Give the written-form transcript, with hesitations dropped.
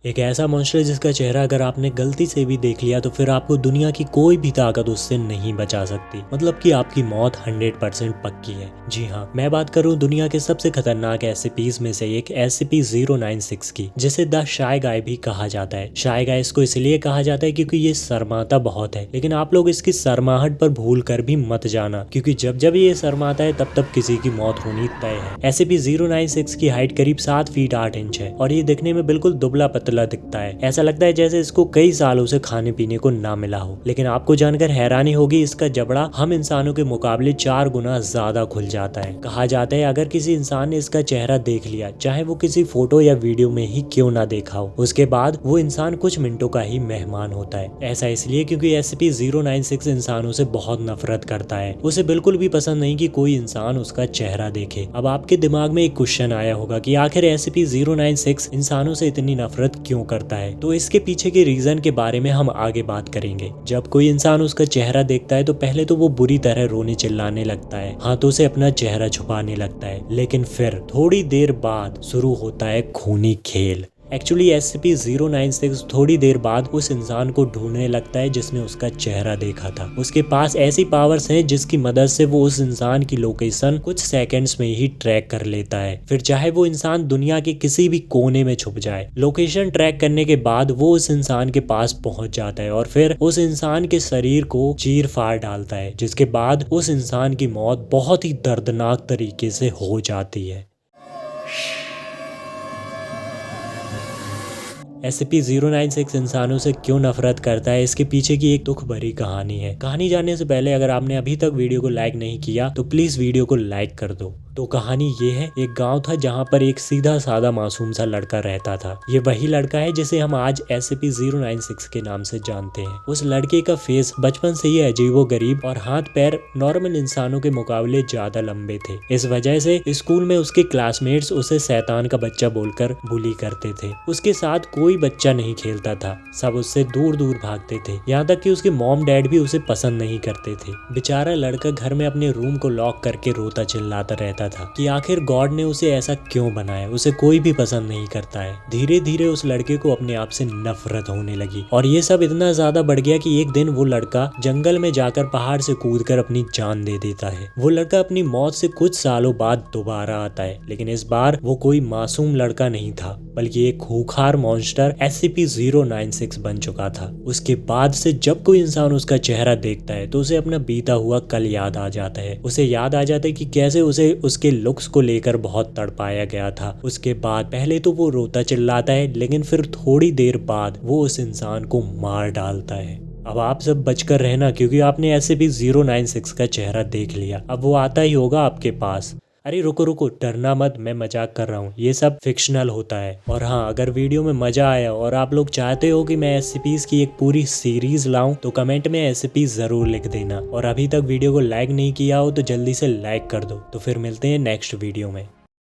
एक ऐसा मॉन्स्टर जिसका चेहरा अगर आपने गलती से भी देख लिया तो फिर आपको दुनिया की कोई भी ताकत उससे नहीं बचा सकती। मतलब कि आपकी मौत 100% पक्की है। जी हाँ, मैं बात कर रहा हूँ दुनिया के सबसे खतरनाक एससीपीज में से एक SCP-096 की, जिसे द शाय गाय भी कहा जाता है। शाय गाय इसको इसलिए कहा जाता है क्योंकि ये शर्माता बहुत है, लेकिन आप लोग इसकी शर्माहट पर भूल कर भी मत जाना, क्योंकि जब जब ये शर्माता है तब तब किसी की मौत होनी तय है। SCP-096 की हाइट करीब 7 फीट 8 इंच है और ये दिखने में बिल्कुल दुबला पतला दिखता है। ऐसा लगता है जैसे इसको कई सालों से खाने पीने को ना मिला हो। लेकिन आपको जानकर हैरानी होगी, इसका जबड़ा हम इंसानों के मुकाबले 4 गुना ज्यादा खुल जाता है। कहा जाता है अगर किसी इंसान ने इसका चेहरा देख लिया, चाहे वो किसी फोटो या वीडियो में ही क्यों ना देखा हो, उसके बाद वो इंसान कुछ मिनटों का ही मेहमान होता है। ऐसा इसलिए क्योंकि SCP-096 इंसानों से बहुत नफरत करता है। उसे बिल्कुल भी पसंद नहीं कि कोई इंसान उसका चेहरा देखे। अब आपके दिमाग में एक क्वेश्चन आया होगा कि आखिर SCP-096 इंसानों से इतनी नफरत क्यों करता है। तो इसके पीछे के रीजन के बारे में हम आगे बात करेंगे। जब कोई इंसान उसका चेहरा देखता है तो पहले तो वो बुरी तरह रोने चिल्लाने लगता है, हाथों से अपना चेहरा छुपाने लगता है, लेकिन फिर थोड़ी देर बाद शुरू होता है खूनी खेल। एक्चुअली SCP-096 थोड़ी देर बाद उस इंसान को ढूंढने लगता है जिसने उसका चेहरा देखा था। उसके पास ऐसी पावर्स हैं जिसकी मदद से वो उस इंसान की लोकेशन कुछ सेकंड्स में ही ट्रैक कर लेता है। फिर चाहे वो इंसान दुनिया के किसी भी कोने में छुप जाए, लोकेशन ट्रैक करने के बाद वो उस इंसान के पास पहुंच जाता है और फिर उस इंसान के शरीर को चीर फाड़ डालता है, जिसके बाद उस इंसान की मौत बहुत ही दर्दनाक तरीके से हो जाती है। SCP-096 इंसानों से क्यों नफरत करता है, इसके पीछे की एक दुख भरी कहानी है। कहानी जानने से पहले अगर आपने अभी तक वीडियो को लाइक नहीं किया तो प्लीज वीडियो को लाइक कर दो। तो कहानी ये है, एक गांव था जहां पर एक सीधा साधा मासूम सा लड़का रहता था। ये वही लड़का है जिसे हम आज SCP-096 के नाम से जानते हैं। उस लड़के का फेस बचपन से ही अजीबोगरीब और हाथ पैर नॉर्मल इंसानों के मुकाबले ज्यादा लंबे थे। इस वजह से स्कूल में उसके क्लासमेट्स उसे शैतान का बच्चा बोलकर बुली करते थे। उसके साथ कोई बच्चा नहीं खेलता था, सब उससे दूर दूर भागते थे। यहाँ तक कि उसके मॉम डैड भी उसे पसंद नहीं करते थे। बेचारा लड़का घर में अपने रूम को लॉक करके रोता चिल्लाता रहता था कि आखिर गॉड ने उसे ऐसा क्यों बनाया, उसे कोई भी पसंद नहीं करता है। धीरे धीरे उस लड़के को अपने आप से नफरत होने लगी और ये सब इतना ज्यादा बढ़ गया कि एक दिन वो लड़का जंगल में जाकर पहाड़ से कूदकर अपनी जान दे देता है। वो लड़का अपनी मौत से कुछ सालों बाद दोबारा आता है, लेकिन इस बार वो कोई मासूम लड़का नहीं था, बल्कि एक खूंखार मॉन्स्टर SCP-096 बन चुका था। उसके बाद से जब कोई इंसान उसका चेहरा देखता है तो उसे अपना बीता हुआ कल याद आ जाता है। उसे याद आ जाता है कि कैसे उसे उसके लुक्स को लेकर बहुत तड़पाया गया था। उसके बाद पहले तो वो रोता चिल्लाता है, लेकिन फिर थोड़ी देर बाद वो उस इंसान को मार डालता है। अब आप सब बचकर रहना, क्योंकि आपने SCP-096 का चेहरा देख लिया। अब वो आता ही होगा आपके पास। अरे रुको रुको, डरना मत, मैं मजाक कर रहा हूँ, ये सब फिक्शनल होता है। और हाँ, अगर वीडियो में मजा आया और आप लोग चाहते हो कि मैं SCPs की एक पूरी सीरीज लाऊं तो कमेंट में SCP जरूर लिख देना। और अभी तक वीडियो को लाइक नहीं किया हो तो जल्दी से लाइक कर दो। तो फिर मिलते हैं नेक्स्ट वीडियो में।